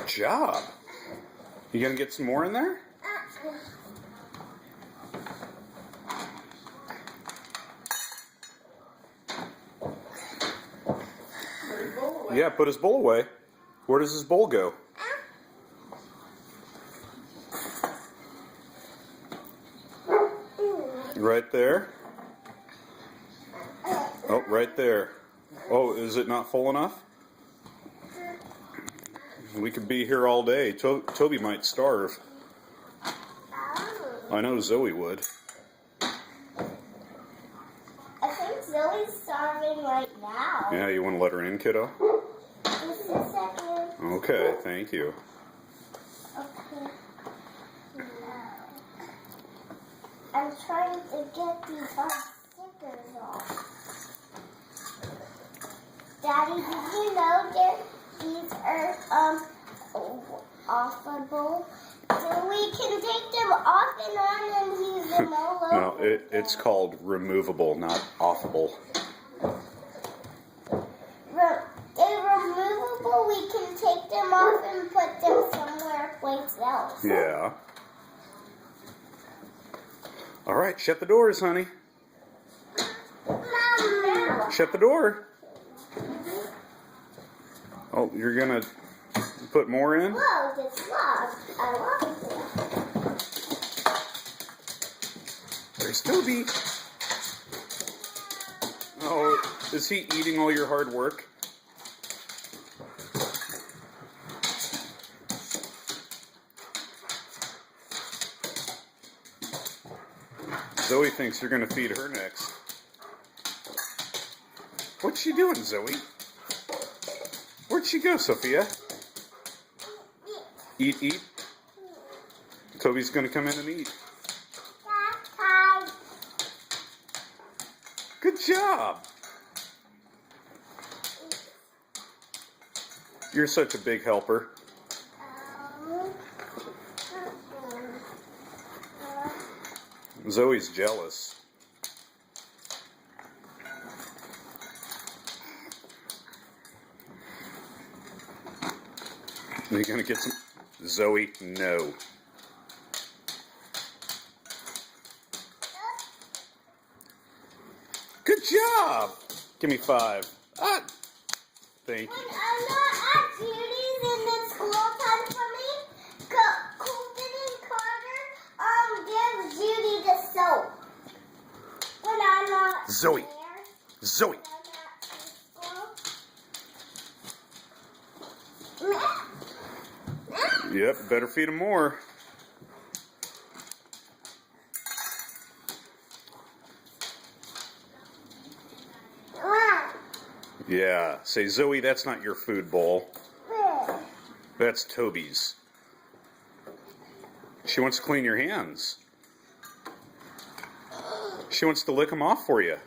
Good job. You gonna get some more in there? Yeah, put his bowl away. Where does his bowl go? Right there. Oh, right there. Oh, is it not full enough? We could be here all day. Toby might starve. I know Zoe would. I think Zoe's starving right now. Yeah, you want to let her in, kiddo? Just a second. Okay, thank you. Okay. I'm trying to get these stickers off. Daddy, did you know that these are offable? So we can take them off and on and use them all over. No, it's called removable, not offable. They're removable. We can take them off and put them somewhere else. Yeah. All right, shut the doors, honey. Mama. Shut the door. Oh, you're gonna put more in? Whoa, this locked. I locked it. There's Toby. Oh, is he eating all your hard work? Zoe thinks you're going to feed her next. What's she doing, Zoe? Where'd she go, Sophia? Eat, eat. Toby's going to come in and eat. Hi. Good job. You're such a big helper. Zoe's jealous. Are you gonna get some? Zoe, no. Good job. Give me 5. Thank you. When I'm not at Judy's and it's school time for me, Colton and Carter give Judy the soap. When I'm not Zoe. there, Zoe. when I'm not at school. Yep, better feed him more. Yeah, say, Zoe, that's not your food bowl. That's Toby's. She wants to clean your hands. She wants to lick them off for you.